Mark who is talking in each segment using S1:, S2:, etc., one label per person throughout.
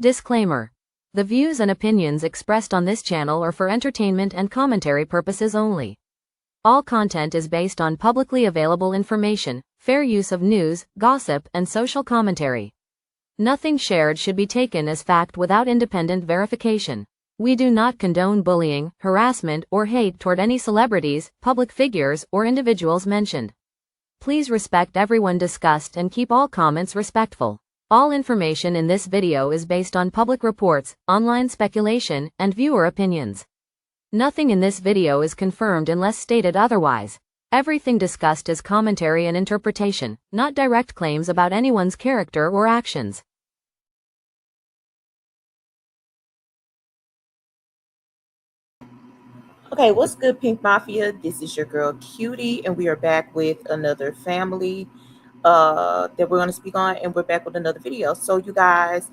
S1: Disclaimer. The views and opinions expressed on this channel are for entertainment and commentary purposes only. All content is based on publicly available information, fair use of news, gossip, and social commentary. Nothing shared should be taken as fact without independent verification. We do not condone bullying, harassment, or hate toward any celebrities, public figures, or individuals mentioned. Please respect everyone discussed and keep all comments respectful. All information in this video is based on public reports, online speculation, and viewer opinions. Nothing in this video is confirmed unless stated otherwise. Everything discussed is commentary and interpretation, not direct claims about anyone's character or actions.
S2: Okay, what's good, Pink Mafia? This is your girl Cutie, and we are back with another family that we're going to speak on, and we're back with another video. So you guys,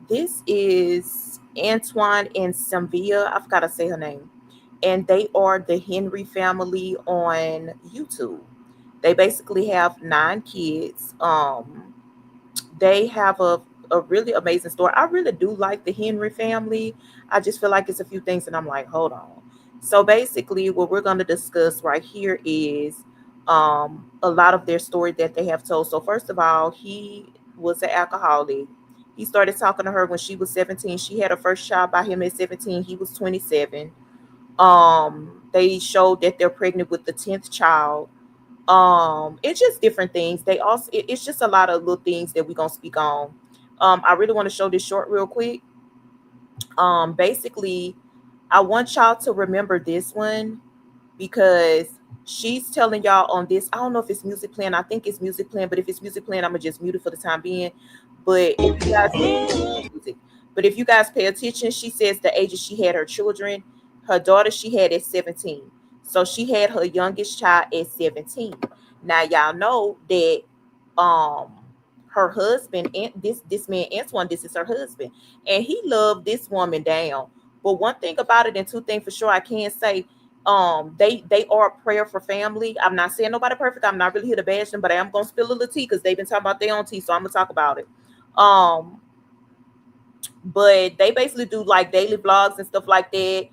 S2: this is Antwan and Samvia. I forgot to say her name, and they are the Henry family on YouTube. They basically have 9 kids. They have a really amazing story. I really do like the Henry family. I just feel like it's a few things and I'm like, hold on. So basically what we're going to discuss right here is a lot of their story that they have told. So first of all, he was an alcoholic. He started talking to her when she was 17. She had her first child by him at 17. He was 27. They showed that they're pregnant with the 10th child. It's just different things. They also it's just a lot of little things that we're gonna speak on. I really want to show this short real quick. Basically, I want y'all to remember this one because she's telling y'all on this. I don't know if it's music playing. I think it's music playing, but if it's music playing, I'm gonna just mute it for the time being. But if you guys if you guys pay attention, she says the ages she had her children. Her daughter she had at 17. So she had her youngest child at 17. Now y'all know that her husband and this man Antwan, this is her husband, and he loved this woman down. But one thing about it, and two things for sure, I can say, they are a prayer for family. I'm not saying nobody perfect. I'm not really here to bash them, but I am gonna spill a little tea because they've been talking about their own tea, so I'm gonna talk about it. But they basically do like daily vlogs and stuff like that.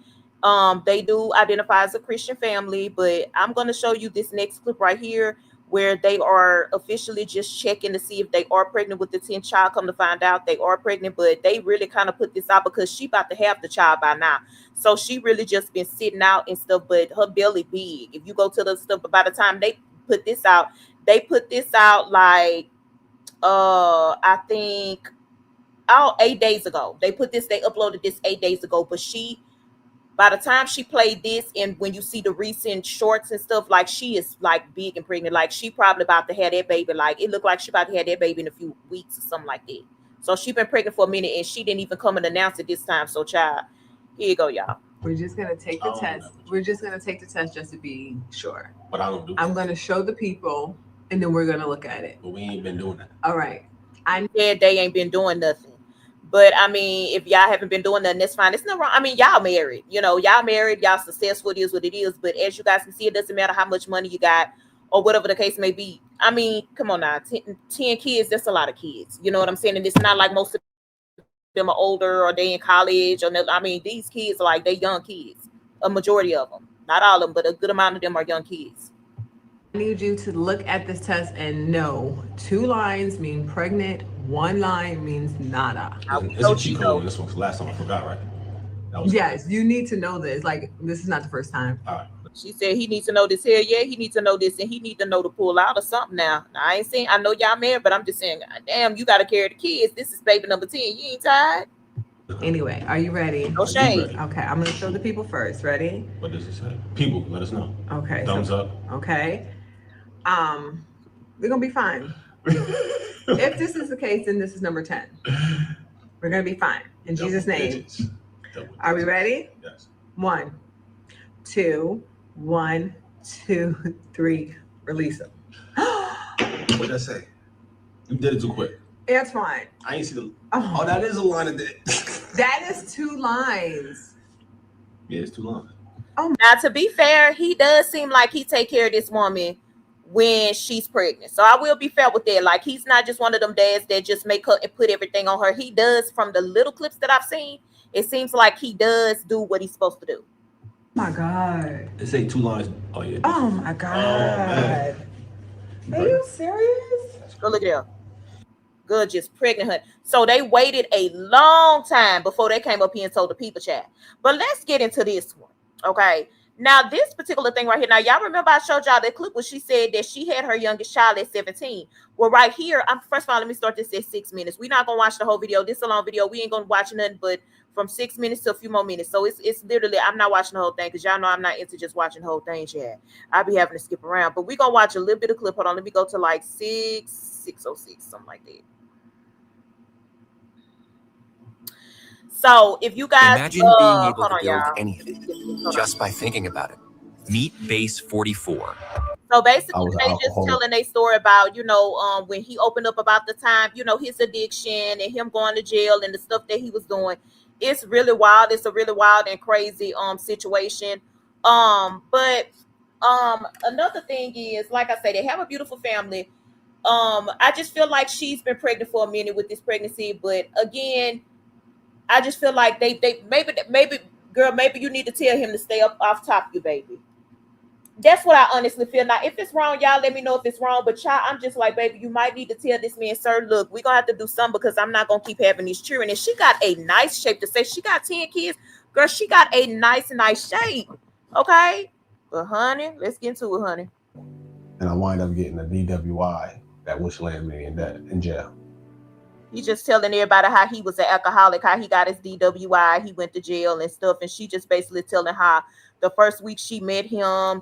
S2: They do identify as a Christian family, but I'm going to show you this next clip right here where they are officially just checking to see if they are pregnant with the 10th child. Come to find out they are pregnant, but they really kind of put this out because she about to have the child by now. So she really just been sitting out and stuff, but her belly big. If you go to the stuff, but by the time they put this out like, I think, 8 days ago. They uploaded this 8 days ago, but by the time she played this, and when you see the recent shorts and stuff, like she is like big and pregnant, like she probably about to have that baby. Like it looked like she about to have that baby in a few weeks or something like that. So she been pregnant for a minute, and she didn't even come and announce it this time. So child, here you go, y'all.
S3: We're just gonna take the test. We're just gonna take the test just to be sure.
S4: But I don't do.
S3: I'm gonna show the people, and then we're gonna look at it.
S4: But we ain't been doing that.
S3: All right.
S2: I said they ain't been doing nothing. But I mean, if y'all haven't been doing nothing, that's fine. It's not wrong. I mean, y'all married, y'all married, y'all successful. It is what it is. But as you guys can see, it doesn't matter how much money you got or whatever the case may be. I mean, come on now, 10 kids, that's a lot of kids. You know what I'm saying? And it's not like most of them are older or they in college. I mean, these kids are like, they young kids. A majority of them. Not all of them, but a good amount of them are young kids.
S3: I need you to look at this test and know 2 lines mean pregnant. 1 line means nada.
S4: It's a cheat code. This one's last time I forgot, right?
S3: Yes, you need to know this. Like, this is not the first time.
S4: All right.
S2: She said he needs to know this here. Yeah, he needs to know this, and he needs to know to pull out or something now. I ain't saying, I know y'all married, but I'm just saying, damn, you got to carry the kids. This is baby number 10. You ain't tired?
S3: Anyway, are you ready?
S2: No shade.
S3: Okay, I'm going to show the people first. Ready?
S4: What does it say? People, let us know.
S3: Okay.
S4: Thumbs up.
S3: Okay. We're going to be fine. If this is the case, then this is number 10. We're going to be fine. In Jesus' name. Are we ready?
S4: Yes.
S3: 1, 2, 1, 2, 3. Release them.
S4: What did I say? You did it too quick.
S3: Antwan.
S4: I ain't see the. Oh, that is a line of that.
S3: That is 2 lines.
S4: Yeah, it's 2 lines.
S2: Oh, now to be fair, he does seem like he take care of this woman when she's pregnant. So I will be fair with that. Like, he's not just one of them dads that just make her and put everything on her. He does, from the little clips that I've seen, it seems like he does do what he's supposed to do.
S3: My God.
S4: They say 2 lines. Oh, yeah.
S3: Oh my God.
S4: Oh,
S3: Are you serious?
S2: Go look at her. Good, just pregnant her. So they waited a long time before they came up here and told the people chat. But let's get into this one. Okay. Now, this particular thing right here. Now, y'all remember I showed y'all that clip where she said that she had her youngest child at 17. Well, right here, first of all, let me start this at 6 minutes. We're not gonna watch the whole video. This is a long video. We ain't gonna watch nothing but from 6 minutes to a few more minutes. So it's literally, I'm not watching the whole thing because y'all know I'm not into just watching the whole thing yet. I'll be having to skip around. But we're gonna watch a little bit of clip. Hold on, let me go to like 606, something like that. So if you guys
S5: imagine being able
S2: hold
S5: to
S2: on,
S5: build
S2: y'all.
S5: anything just by thinking about it. Meet Base 44.
S2: So basically,
S6: I was an
S2: they just
S6: alcoholic.
S2: telling their story about, when he opened up about the time, his addiction and him going to jail and the stuff that he was doing. It's really wild. It's a really wild and crazy situation. But another thing is, like I say, they have a beautiful family. I just feel like she's been pregnant for a minute with this pregnancy, but again, I just feel like they maybe girl, maybe you need to tell him to stay up off top of you, baby. That's what I honestly feel. Now, if it's wrong, y'all let me know if it's wrong. But child, I'm just like, baby, you might need to tell this man, sir, look, we're gonna have to do something because I'm not gonna keep having these children. And she got a nice shape. To say she got 10 kids, girl, she got a nice shape. Okay. But honey, let's get into it, honey.
S6: And I wind up getting a DWI that which landed me in jail.
S2: He just telling everybody how he was an alcoholic, how he got his DWI, he went to jail and stuff. And she just basically telling how the first week she met him,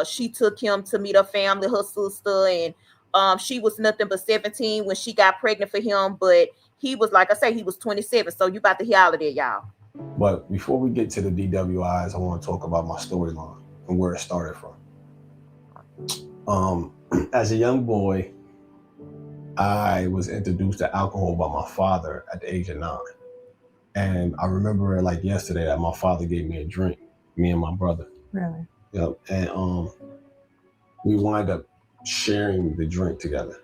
S2: she took him to meet her family, her sister, and she was nothing but 17 when she got pregnant for him. But he was, like I say, he was 27. So you about to hear all of that, y'all.
S6: But before we get to the DWIs, I want to talk about my storyline and where it started from. As a young boy, I was introduced to alcohol by my father at the age of 9. And I remember it like yesterday that my father gave me a drink, me and my brother.
S3: Really?
S6: Yep. And we wind up sharing the drink together.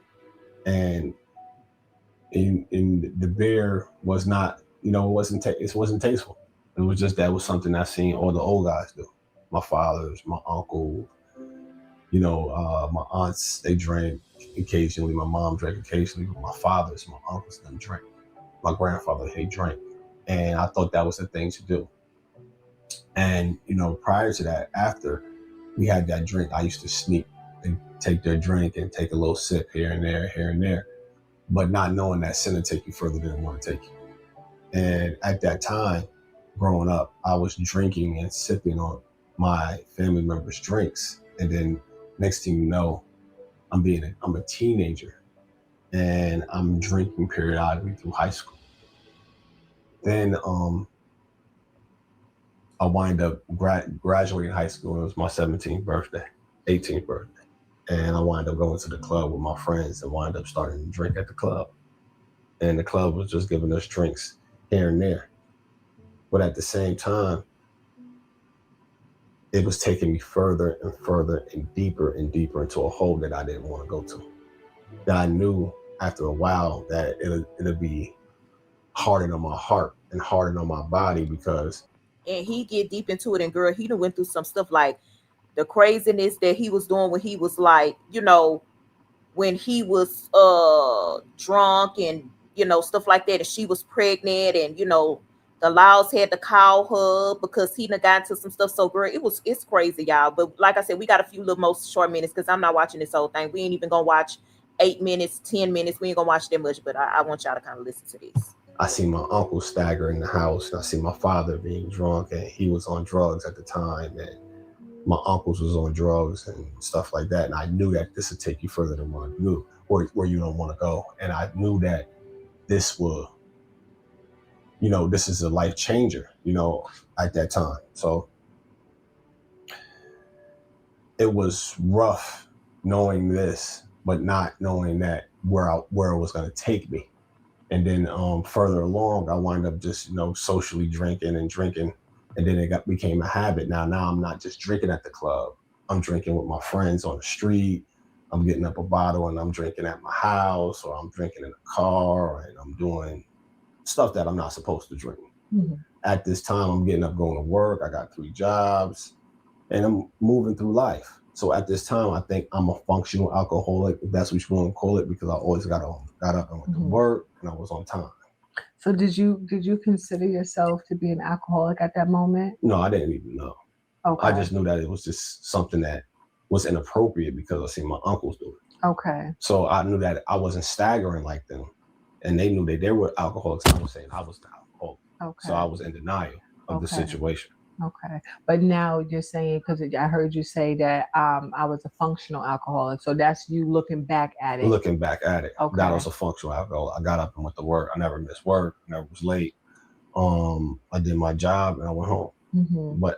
S6: And in the beer was not, it wasn't tasteful. It was just that was something I seen all the old guys do. My fathers, my uncle, my aunts, they drank occasionally. My mom drank occasionally, but my fathers, my uncles didn't drink. My grandfather, he drank. And I thought that was the thing to do. And, prior to that, after we had that drink, I used to sneak and take their drink and take a little sip here and there, but not knowing that sin would take you further than it want to take you. And at that time, growing up, I was drinking and sipping on my family members' drinks. And then next thing you know, I'm a teenager and I'm drinking periodically through high school. Then I wind up graduating high school. It was my 18th birthday. And I wind up going to the club with my friends and wind up starting to drink at the club. And the club was just giving us drinks here and there. But at the same time, it was taking me further and further and deeper into a hole that I didn't want to go to. That I knew after a while that it'll be harder on my heart and harder on my body because.
S2: And he get deep into it, and girl, he done went through some stuff like the craziness that he was doing when he was like, when he was drunk and stuff like that, and she was pregnant, and the laws had to call her because he done got into some stuff. So girl, it's crazy, y'all. But like I said, we got a few little most short minutes because I'm not watching this whole thing. We ain't even gonna watch 8 minutes, 10 minutes. We ain't gonna watch that much, but I want y'all to kind of listen to this.
S6: I see my uncle stagger in the house, and I see my father being drunk, and he was on drugs at the time, and my uncles was on drugs and stuff like that. And I knew that this would take you further than what I knew, where you don't want to go. And I knew that this will, this is a life changer, at that time. So it was rough knowing this, but not knowing that where it was going to take me. And then further along, I wind up just, socially drinking. And then it became a habit. Now I'm not just drinking at the club. I'm drinking with my friends on the street. I'm getting up a bottle and I'm drinking at my house, or I'm drinking in a car, and I'm doing stuff that I'm not supposed to drink.
S3: Mm-hmm.
S6: At this time, I'm getting up, going to work. I got 3 jobs, and I'm moving through life. So at this time, I think I'm a functional alcoholic, if that's what you want to call it, because I always got up and went to work, and I was on time.
S3: So did you consider yourself to be an alcoholic at that moment?
S6: No, I didn't even know.
S3: Okay.
S6: I just knew that it was just something that was inappropriate because I seen my uncles do it.
S3: Okay.
S6: So I knew that I wasn't staggering like them, and they knew that they were alcoholics. I was saying I was the alcoholic.
S3: Okay.
S6: So I was in denial of the situation.
S3: Okay. But now you're saying, because I heard you say that I was a functional alcoholic. So that's you looking back at it.
S6: Looking back at it.
S3: Okay.
S6: That was a functional alcohol. I got up and went to work. I never missed work. Never was late. I did my job and I went home.
S3: Mm-hmm.
S6: But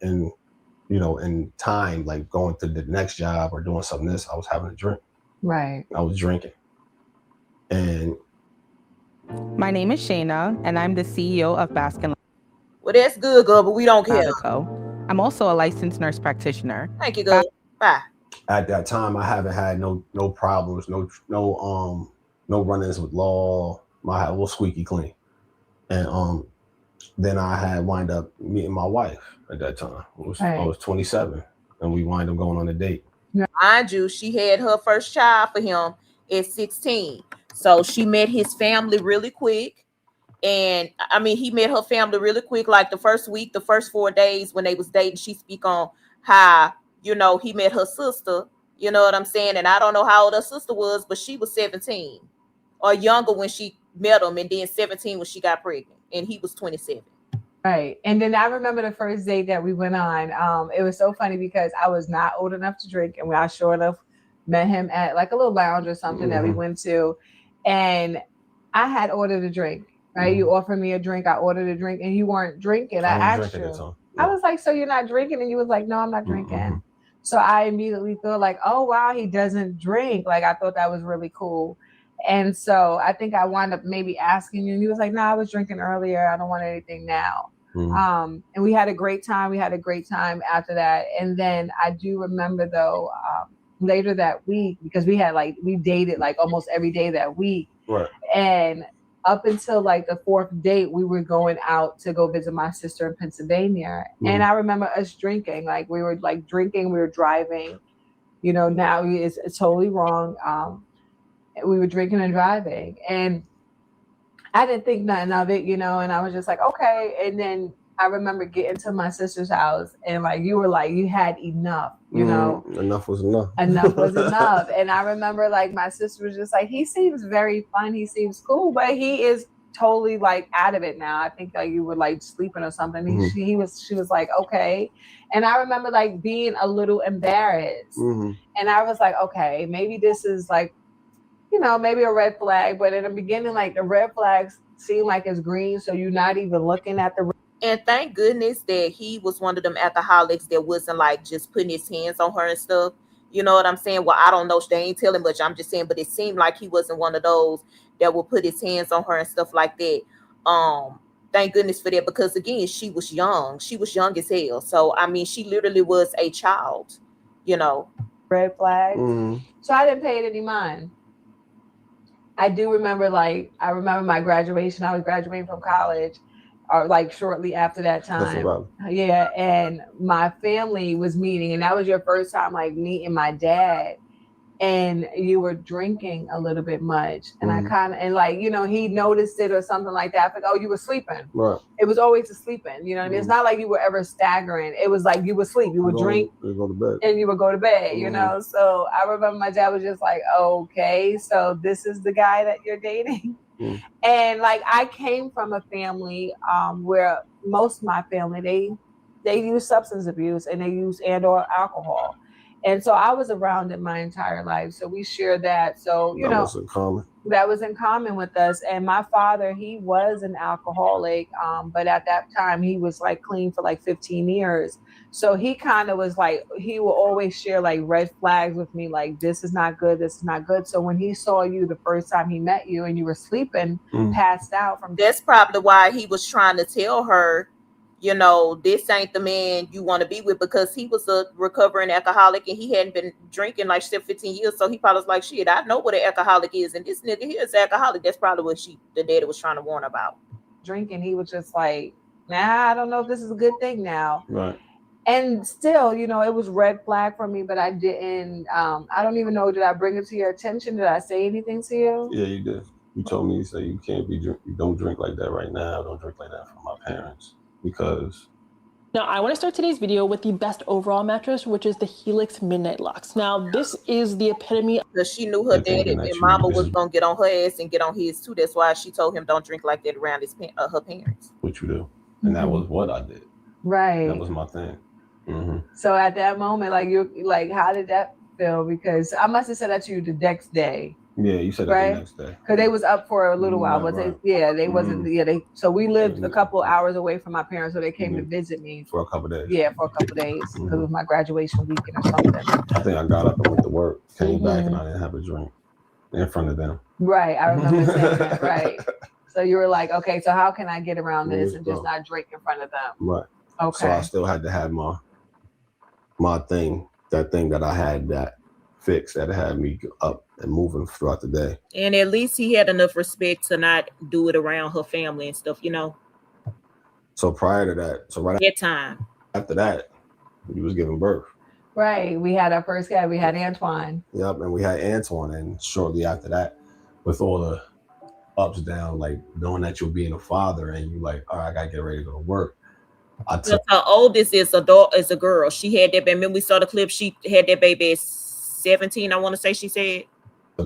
S6: in time, like going to the next job or doing something else, I was having a drink.
S3: Right.
S6: I was drinking. And
S7: my name is Shayna, and I'm the CEO of Baskin.
S2: Well, that's good, girl, but we don't care.
S7: I'm also a licensed nurse practitioner.
S2: Thank you, girl. Bye.
S6: At that time, I haven't had no problems, no run-ins with law. My house was squeaky clean. And then I had wind up meeting my wife at that time. I was 27, and we wind up going on a date.
S2: Mind you, she had her first child for him at 16. So she met his family really quick. And I mean, he met her family really quick. Like the first week, the first 4 days when they was dating, she speak on how, he met her sister. You know what I'm saying? And I don't know how old her sister was, but she was 17 or younger when she met him, and then 17 when she got pregnant, and he was 27.
S3: Right. And then I remember the first date that we went on. It was so funny because I was not old enough to drink, and I sure enough met him at like a little lounge or something that we went to, and I had ordered a drink. Right, you offered me a drink. I ordered a drink, and you weren't drinking. I asked you. I was like, "So you're not drinking?" And you was like, "No, I'm not drinking." Mm-hmm. So I immediately thought, like, "Oh wow, he doesn't drink." Like I thought that was really cool, and so I think I wound up maybe asking you, and you was like, "No, I was drinking earlier. I don't want anything now." Mm-hmm. And we had a great time. We had a great time after that, and then I do remember though, later that week, because we dated like almost every day that week,
S6: right,
S3: and up until like the 4th date, we were going out to go visit my sister in Pennsylvania. Mm-hmm. And I remember us drinking, like we were like drinking, we were driving, now it's totally wrong. We were drinking and driving, and I didn't think nothing of it, and I was just like, okay. And then I remember getting to my sister's house, and like you were like, you had enough,
S6: enough was enough.
S3: Enough was enough. And I remember like my sister was just like, he seems very fun, he seems cool, but he is totally like out of it now. I think like you were like sleeping or something. Mm-hmm. She was like, okay. And I remember like being a little embarrassed. Mm-hmm. And I was like, okay, maybe this is like, maybe a red flag. But in the beginning, like the red flags seem like it's green, so you're not even looking at the.
S2: And thank goodness that he was one of them alcoholics that wasn't like just putting his hands on her and stuff. You know what I'm saying? Well, I don't know. They ain't telling much. I'm just saying, but it seemed like he wasn't one of those that would put his hands on her and stuff like that. Thank goodness for that, because again, she was young. She was young as hell. So, I mean, she literally was a child,
S3: Red flags. Mm-hmm. So I didn't pay it any mind. I do remember, I remember my graduation. I was graduating from college, or like shortly after that time. Yeah. And my family was meeting, and that was your first time like meeting my dad, and you were drinking a little bit much. And I kind of, and like, he noticed it or something like that. I think, oh, you were sleeping.
S6: Right.
S3: It was always a sleeping, you know what I mean? It's not like you were ever staggering. It was like you would sleep, you would drink,
S6: you go to bed.
S3: and you would go to bed, So I remember my dad was just like, okay, so this is the guy that you're dating. And like I came from a family where most of my family they use substance abuse, and they use or alcohol, and so I was around it my entire life. So we share that. So that was in common with us. And my father, he was an alcoholic, but at that time he was like clean for like 15 years. So he kind of was like, he will always share like red flags with me, like this is not good, this is not good. So when he saw you the first time he met you and you were sleeping, passed out from,
S2: that's probably why he was trying to tell her, you know, this ain't the man you want to be with, because he was a recovering alcoholic and he hadn't been drinking like shit 15 years. So he probably was like, shit, I know what an alcoholic is. And this nigga here is alcoholic. That's probably what the daddy was trying to warn about.
S3: Drinking, he was just like, nah, I don't know if this is a good thing now.
S6: Right.
S3: And still, you know, it was red flag for me, but I didn't, I don't even know, did I bring it to your attention? Did I say anything to you?
S6: Yeah, you did. You told me, you said you can't be you don't drink like that right now. Don't drink like that from my parents, because.
S8: Now, I want to start today's video with the best overall mattress, which is the Helix Midnight Lux. Now, this is the epitome.
S2: Because she knew her daddy and mama was going to get on her ass and get on his too. That's why she told him don't drink like that around her parents.
S6: Which you do. And that was what I did.
S3: Right.
S6: That was my thing. Mm-hmm.
S3: So at that moment, like, you're like, how did that feel? Because I must have said that to you the next day.
S6: Yeah, you said that the next day.
S3: Because they was up for a little while, but
S6: right.
S3: they wasn't. Yeah, so we lived a couple hours away from my parents, so they came to visit me
S6: for a couple days.
S3: Yeah, for a couple days because it was my graduation weekend or something.
S6: I think I got up and went to work, came back, and I didn't have a drink in front of them.
S3: Right, I remember saying that. Right. So you were like, okay, so how can I get around this and just not drink in front of them?
S6: Right.
S3: Okay.
S6: So I still had to have my thing, that I had that fixed, that had me up and moving throughout the day.
S2: And at least he had enough respect to not do it around her family and stuff, you know.
S6: So prior to that, after that, he was giving birth.
S3: Right. We had our first guy. We had Antwan.
S6: Yep, and we had Antwan, and shortly after that, with all the ups and downs, like knowing that you're being a father and you like, all right, I gotta get ready to go to work.
S2: Her oldest is a girl. She had that baby. Remember we saw the clip. She had that baby at 17. I want to say she said.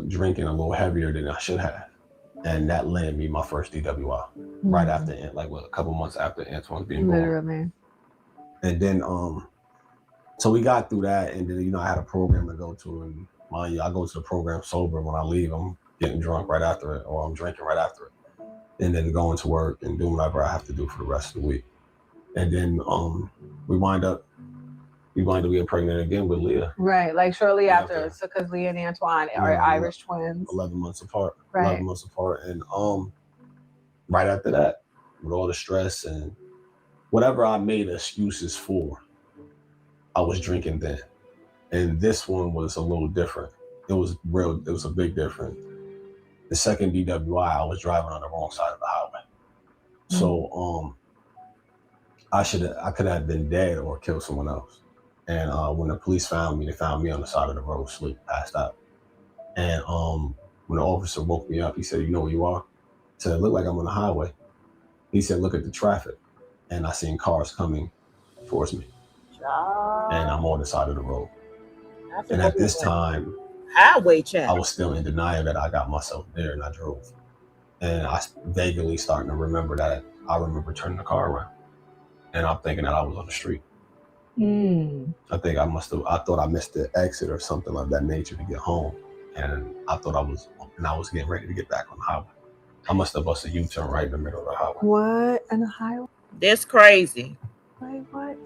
S6: Drinking a little heavier than I should have, and that landed me my first DWI right after, like a couple months after Antwan's being born.
S3: Literally.
S6: And then so we got through that, and then I had a program to go to, and mind you, I go to the program sober. When I leave, I'm getting drunk right after it, or I'm drinking right after it, and then going to work and doing whatever I have to do for the rest of the week. And then we wind up being pregnant again with Leah.
S3: Right, like shortly after. So because Leah and Antwan are Irish twins.
S6: 11 months apart.
S3: Right.
S6: 11 months apart. And right after that, with all the stress and whatever I made excuses for, I was drinking then. And this one was a little different. It was a big difference. The second DWI, I was driving on the wrong side of the highway. So I could have been dead or killed someone else. And when the police found me, they found me on the side of the road, asleep, passed out. And when the officer woke me up, he said, "You know where you are?" I said, "It looked like I'm on the highway." He said, "Look at the traffic." And I seen cars coming towards me. And I'm on the side of the road. And at this time,
S2: highway check.
S6: I was still in denial that I got myself there and I drove. And I vaguely starting to remember that I remember turning the car around. And I'm thinking that I was on the street. I think I thought I missed the exit or something of that nature to get home. And I thought I was getting ready to get back on the highway. I must have busted a U-turn right in the middle of the highway.
S3: What? On the highway?
S2: That's crazy.
S3: Wait, what?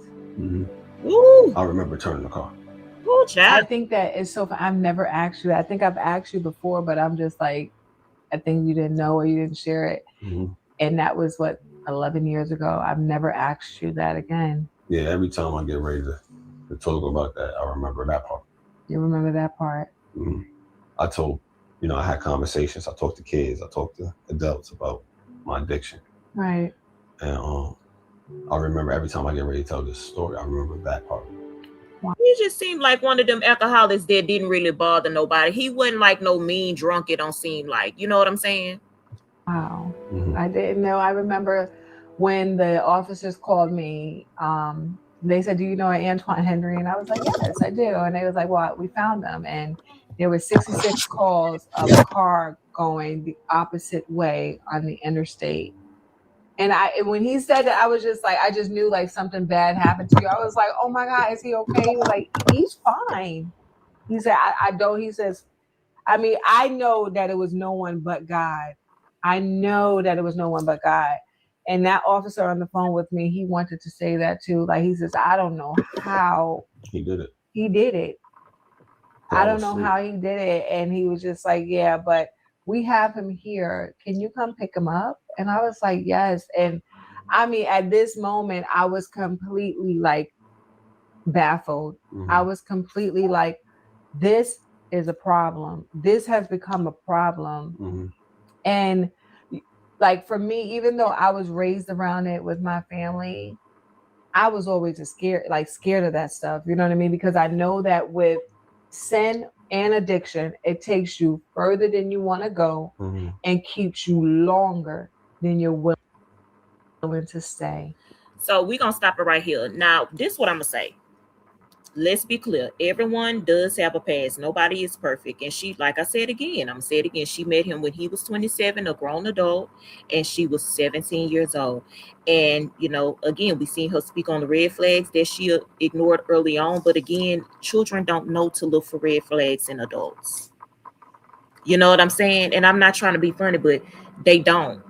S2: Ooh.
S6: I remember turning the car.
S2: Ooh, child.
S3: I think that is so fun. I've never asked you that. I think I've asked you before, but I'm just like, I think you didn't know or you didn't share it. And that was 11 years ago. I've never asked you that again.
S6: Yeah, every time I get ready to talk about that, I remember that part.
S3: You remember that part?
S6: I told, I had conversations. I talked to kids. I talked to adults about my addiction.
S3: Right.
S6: And I remember every time I get ready to tell this story, I remember that part.
S2: He just seemed like one of them alcoholics that didn't really bother nobody. He wasn't like no mean drunk, it don't seem like. You know what I'm saying?
S3: Wow. I didn't know. I remember when the officers called me, they said, "Do you know Antwan Henry?" And I was like, "Yes, I do." And they was like, "Well, we found them." And there were 66 calls of a car going the opposite way on the interstate. And when he said that, I was just like, I just knew like something bad happened to you. I was like, "Oh my God, is he okay?" He was like, "He's fine." He said, I don't, he says, I mean, I know that it was no one but God. I know that it was no one but God. And that officer on the phone with me, he wanted to say that too. Like he says, I don't know how
S6: he did it.
S3: He did it. I don't know how he did it. And he was just like, "Yeah, but we have him here. Can you come pick him up?" And I was like, "Yes." And I mean, at this moment, I was completely like baffled. I was completely like, this is a problem. This has become a problem. And like for me, even though I was raised around it with my family, I was always scared of that stuff. You know what I mean? Because I know that with sin and addiction, it takes you further than you want to go and keeps you longer than you're willing to stay.
S2: So we're gonna stop it right here. Now, this is what I'm gonna say. Let's be clear. Everyone does have a past. Nobody is perfect. And she, like I said again, I'm gonna say it again. She met him when he was 27, a grown adult, and she was 17 years old. And you know, again, we seen her speak on the red flags that she ignored early on. But again, children don't know to look for red flags in adults. You know what I'm saying? And I'm not trying to be funny, but they don't.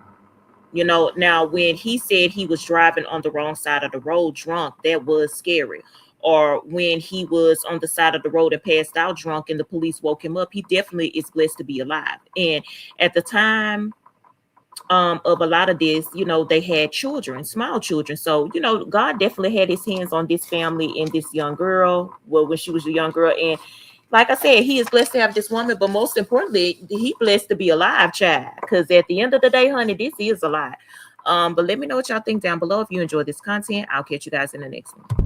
S2: You know, now when he said he was driving on the wrong side of the road drunk, that was scary. Or when he was on the side of the road and passed out drunk and the police woke him up, he definitely is blessed to be alive. And at the time of a lot of this, you know, they had children, small children. So, you know, God definitely had his hands on this family and this young girl. Well, when she was a young girl. And like I said, he is blessed to have this woman, but most importantly, he blessed to be alive, child. Because at the end of the day, honey, this is a lot. But let me know what y'all think down below. If you enjoyed this content, I'll catch you guys in the next one.